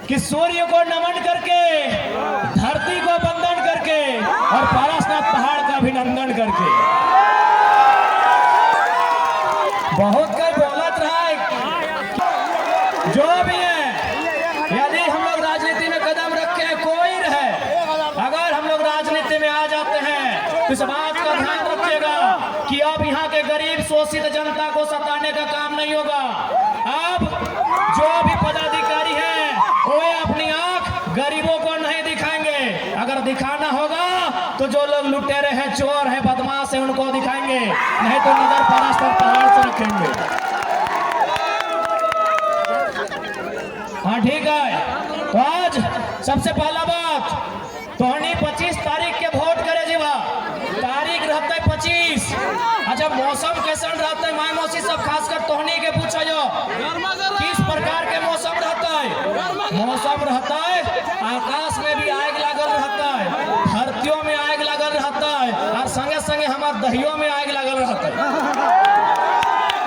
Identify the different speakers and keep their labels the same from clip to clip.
Speaker 1: कि सूर्य को नमन करके, धरती को वंदन करके और पारसनाथ पहाड़ का अभिनंदन करके। बहुत कई बोलत रहा है, जो भी है, यदि हम लोग राजनीति में कदम रखे, कोई रहे, अगर हम लोग राजनीति में आ जाते हैं तो इस बात का ध्यान रखिएगा कि अब यहाँ के गरीब शोषित जनता को सताने का काम नहीं होगा। अब जो भी पदाधिकारी हैं वो अपनी आंख गरीबों को नहीं दिखाएंगे। अगर दिखाना होगा तो जो लोग लुटेरे हैं, चोर हैं, बदमाश हैं, उनको दिखाएंगे, नहीं तो नजर पारसनाथ पहाड़ से रखेंगे। हाँ ठीक है। तो आज सबसे पहला बात, तोहनी 25 तारीख के वोट करे जीवा, तारीख रहता है 25। अच्छा, मौसम कैसा रहता है माय मौसी सब, खासकर तोहनी के पूछा जो किस प्रकार के मौसम रहता है? मौसम रहता है आकाश में भी आग लागल रहता है, धरतियों में आग लागल रहता है, और संगे संगे हमारे दहियों में आग लागल रहता है।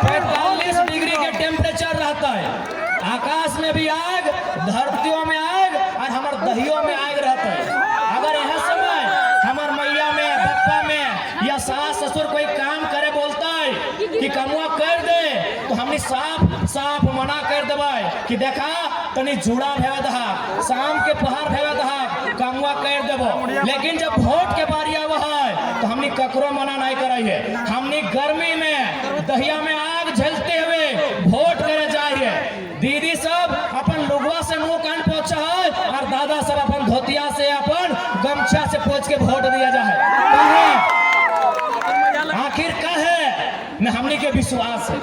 Speaker 1: 45 डिग्री के टेम्परेचर रहता है, आकाश में भी आग, धरतियों में आग और हमारे दहियों में आग रहता है। अगर यह समय हमार मैया में, पप्पा में या सास ससुर कोई काम करे बोलता है कि कमुआ कर दे, तो हमने साफ साफ मना कर देवाई कि देखा तनी जुड़ा भेवा दहा, शाम के पहर भेवा दहा, कमुआ कर देबो। लेकिन जब वोट के बारी आवा है तो हमने ककरो मना नहीं कराई है। हमने गर्मी में दहिया में आग झेलते हुए वोट करे जाइए। दीदी सब अपन लुगवा से मुंह कान पोछा है और दादा सब अपन धोतिया से, अपन गमछा से पोछ के वोट दिया जाए। आखिर का है न, हमनी के विश्वास है,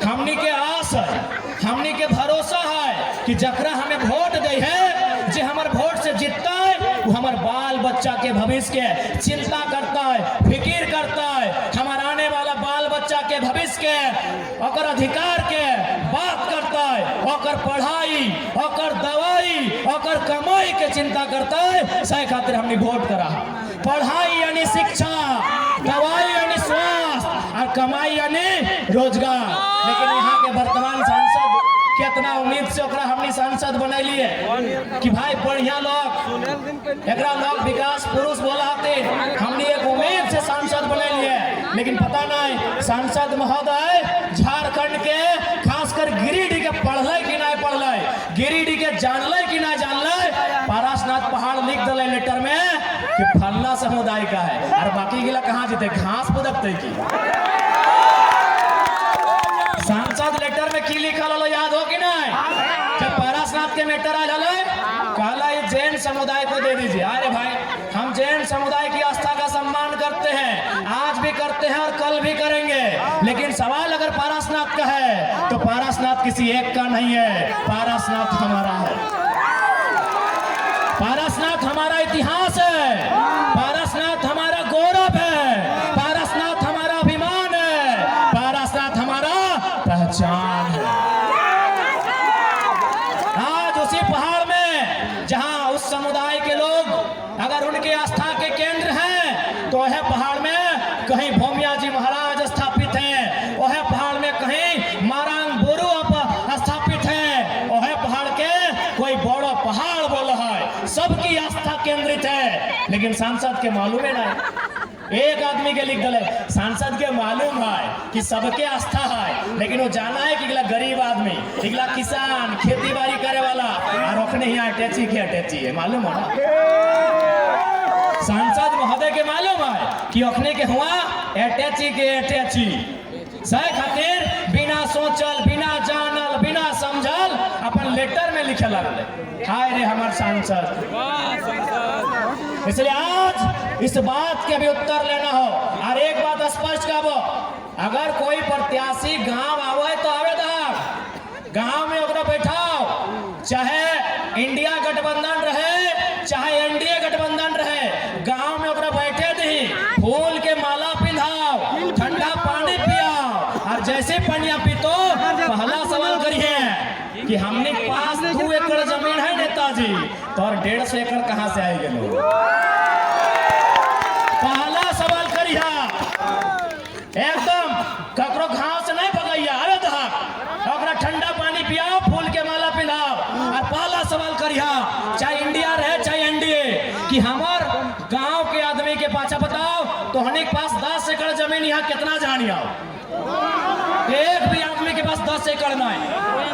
Speaker 1: हमनी के आस है, हमनी के भरोसा है कि जकरा हमें वोट दे है, जो हमारे वोट से जीतता है, वो हमारे बाल बच्चा के भविष्य के चिंता करता है, फिक्र करता है, हमारा आने वाला बाल बच्चा के भविष्य के, और अधिकार के बात करता है, और पढ़ाई, और दवाई, और कमाई के चिंता करता है। सही खातिर हमने वोट करा। पढ़ाई यानी शिक्षा, दवाई यानी स्वास्थ्य, और कमाई यानी रोजगार। लेकिन यहाँ के वर्तमान सांसद कितना उम्मीद से ओकरा हमने सांसद बनैलिए कि भाई बढ़िया लोग, एकरा लोग विकास पुरुष बोलाते, हमने एक उम्मीद से सांसद बनैलिए। लेकिन पता नहीं सांसद महोदय झारखंड के, खासकर गिरिडीह के पढ़ले कि नहीं पढ़ले, गिरिडीह के जानले कि नहीं जानले। पारसनाथ पहाड़ लिख दिले लेटर में कि फलना समुदाय का है, और बाकी गिला कहाँ जीते, घास पुदकते की। सांसद लेटर में की लिखल हलो याद हो कि नहीं? जब पारसनाथ के मैटर आयल हलो, कहला ये जैन समुदाय को दे दीजिए। अरे भाई, हम जैन समुदाय की आस्था का सम्मान करते हैं, आज भी करते हैं और कल भी करेंगे। लेकिन सवाल अगर पारसनाथ का है तो पारसनाथ किसी एक का नहीं है, पारसनाथ हमारा है। पारसनाथ हमारा इतिहास है, पारसनाथ हमारा गौरव है, पारसनाथ हमारा अभिमान है, पारसनाथ हमारा पहचान है। आज उसी पहाड़ में जहां उस समुदाय के लोग अगर उनके आस्था के केंद्र हैं, तो वह पहाड़ में कहीं भूमिया जी महाराज स्थापित हैं, वह पहाड़ में कहीं मारांग बुरु स्थापित हैं, वह पहाड़ के कोई बड़ा पहाड़ बोल है, सबकी आस्था केंद्रित है। लेकिन सांसद के मालूम है नहीं, एक आदमी के लिख दले, सांसद के मालूम है कि सबके आस्था है, लेकिन वो जाना है कि गरीब आदमी, इगला किसान, खेती बाड़ी करे वाला, और ओखने यहाँ अटैची के अटैची है, मालूम है ना? सांसद महोदय के मालूम है कि ओखने के हुआ अटैची के अटैची। सही खातिर बिना सोचल, बिना जानल, बिना समझल अपन लेटर में लिखे लगले। हाय रे हमार सांसद। इसलिए आज इस बात के भी उत्तर लेना हो, और एक बात स्पष्ट कहो, अगर कोई प्रत्याशी गांव आवे तो आवे दा, गांव में ओकरा बैठाओ, चाहे इंडिया गठबंधन रहे, चाहे एनडीए गठबंधन रहे, गांव में ओकरा बैठे दी, फूल के माला पिंधाओ, ठंडा पानी पियाओ, और जैसे पनिया पीतो पहला सवाल करिए कि हमने पास 2 एकड़ जमीन है नेताजी, तो और 150 एकड़ कहाँ से आएंगे लोग? पहला सवाल करिए, एकदम ककरो घास नहीं पकैया, अरे ठंडा पानी पियाओ, फूल के माला पिलाओ, और पहला सवाल करिए कि हमार गांव के आदमी के पाछा बताओ तो हनिक पास 10 एकड़ जमीन यहाँ कितना जानी आओ, एक भी आदमी के पास 10 एकड़ नहीं।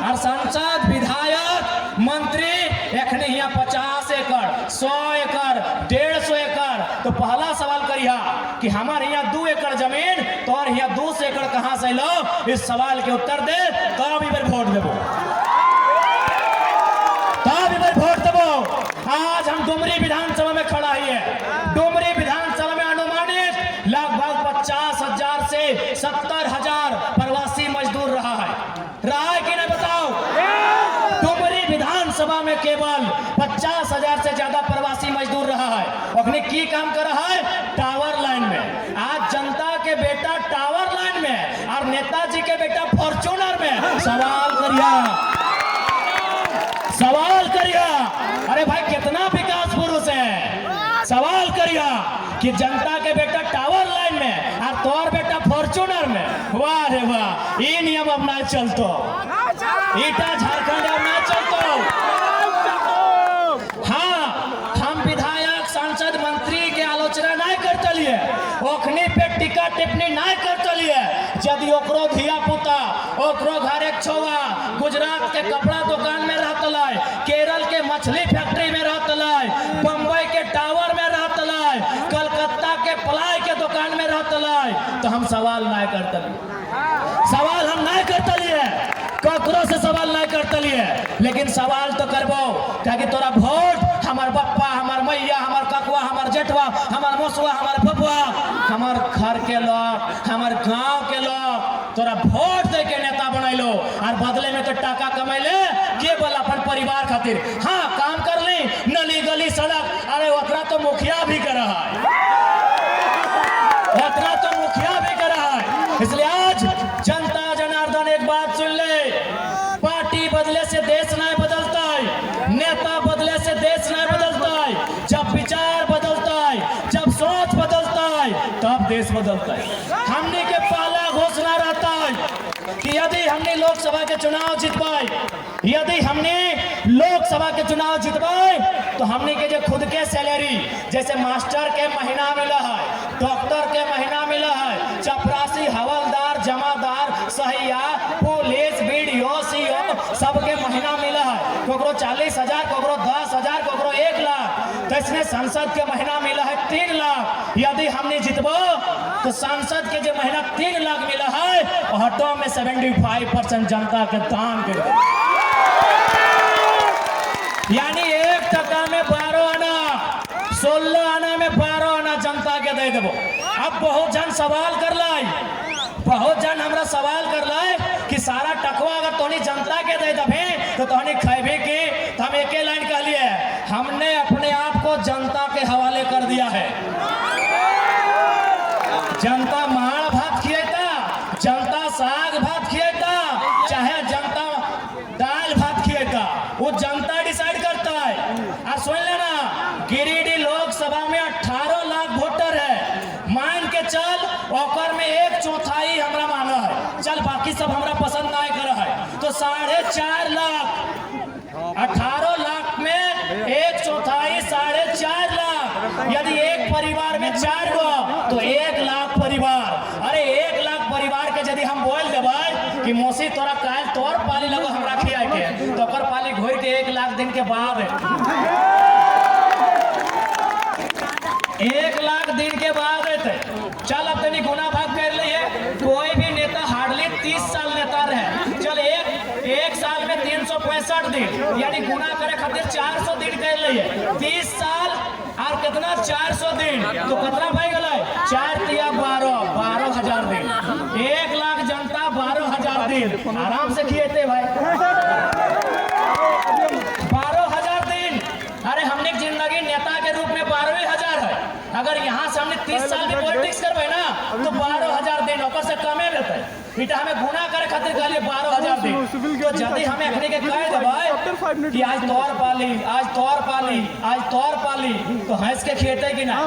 Speaker 1: और सांसद विधायक मंत्री एखने यहाँ 50 एकड़ 100 एकड़ 150 एकड़। तो पहला सवाल करिया कि हमारे यहाँ 2 एकड़ जमीन तो और यहाँ 200 एकड़ कहाँ से लो, इस सवाल के उत्तर दे तब इधर वोट देवो, तब इधर वोट देवो। आज हम डुमरी विधानसभा में खड़ा ही है। डुमरी विधानसभा में अनुमानित लगभग 50,000 से 70,000 प्रवासी मजदूर रहा है कि नहीं बताओ? डुमरी विधानसभा में केवल 50,000 से ज्यादा प्रवासी मजदूर रहा है। अपने की काम कर रहा है? टावर लाइन में। आज जनता के बेटा टावर लाइन में और नेताजी के बेटा फॉर्च्यूनर में। सवाल करिया, सवाल करिया, अरे भाई कितना विकास पुरुष है। सवाल करिया कि जनता के बेटा टावर लाइन में और तोर बेटा फॉर्च्यूनर में। वाह रे वाह, ये नियम अब ना चलतो, ईटा झारखंड अब ना चलतो। हाँ, हम विधायक सांसद मंत्री के आलोचना नहीं करते लिए, ओखनी पे टिका टिप्पणी नहीं करते लिए। यदि ओकरो धिया पुता ओकरो घर एक छौआ गुजरात के कपड़ा दुकान में रहतलाई, केरल के मछली फैक्ट्री में रहतलाई, बम्बई के टावर में रहतलाई, कलकत्ता के प्लाई के दुकान में रहतलाई, तो हम सवाल नहीं करते, सवाल हम नहीं करते लिए, ककरो से सवाल नहीं करते लिए। लेकिन सवाल तो करबो कि तोरा वोट हमार बप्पा, हमार मैया, हमार ककुआ, हमार जेठवा, हमार मोसुआ, हमार बबुआ, हमार घर के लोग, हमार गांव के लोग तोरा वोट दे के नेता बनैलो और बदले में तो टाका कमैले केवल अपन परिवार खातिर। हाँ, काम कर ली, नली गली सड़क, अरे उतना तो मुखिया भी कर रहा है, उतना तो मुखिया भी कर रहा है। इसलिए आज जनता जनार्दन एक बात सुन ले, पार्टी बदले से देश नहीं बदलता है, नेता बदले से देश नहीं बदलता है। जब विचार बदलता है, जब सोच बदलता है, तब देश बदलता है। हमने के पहला घोषणा रहता है कि यदि हमने लोकसभा के चुनाव जीतवाए, यदि हमने लोकसभा के चुनाव जीतवाए तो हमने के जो खुद के सैलरी, जैसे मास्टर के महीना मिला है, डॉक्टर के महीना मिला है, चपरासी, हवलदार, जमादार, सहिया, पुलिस, बीडीओ, सीओ सबके महीना मिला है। कोकरो 40,000, कोकरो 10,000, कोकरो 1 लाख। तो इसने सांसद के महीना मिला है 3 लाख। यदि हमने जीतबो तो सांसद के जो महीना 3 लाख मिला है, हटो में 75% जनता के दान कर दे, यानी 1 टका में 12 आना, 16 आना में 12 आना जनता के दे देबो। अब बहुत जन सवाल कर लाई, बहुत जन हमरा सवाल कर लाई कि सारा टकवा अगर तोनी जनता के दे दबे तो तोनी खैबे की। तो हम एक लाइन कह लिए, हमने अपने आप को जनता के हवाले कर दिया है। जनता माड़ भात खिएता, जनता साग भात खिएता, चाहे जनता दाल भात खिएता, वो जनता डिसाइड करता है। और सुन लेना, गिरिडीह लोकसभा में 18 लाख वोटर है, मान के चल ओकर में 1/4 हमरा मांगा है, चल बाकी सब हमरा पसंद नहीं कर है, तो 4.5 लाख, 18 लाख में 1/4 4.5 लाख। यदि एक परिवार में 4 गो तो 1 लाख परिवार। अरे 1 लाख परिवार के यदि हम बोल देबै कि मौसी तोरा काल तोर पाली लगो हमरा खिया के, तो ओकर पाली घोर के 1 लाख दिन के बाद 1 लाख दिन के बाद है। चल अब तनी गुना भाग कर लिए, कोई भी नेता हार्डली 30 साल नेता रहे, चल एक साल में 365 दिन, यानी गुना करे खातिर 400 दिन कर लिए, 30 साल और कितना 400 दिन, तो कितना भाई गए 4 तिया 12,000 दिन। 1 लाख जनता 12,000 दिन आराम से खिएते भाई, 12,000 दिन। अरे हमने जिंदगी नेता के रूप में 12,000 है, अगर यहाँ से हमने 30 साल की पॉलिटिक्स करबे ना तो 12,000 दिन ओकर से कमे रहते। बेटा हमें गुना करे खातिर कहलिए 12,000 दिन, तो यदि हमें अखनी के कह देबै कि आज तोर पाली, आज तोर पाली, आज तोर पाली, तो हंस के खिएते कि ना?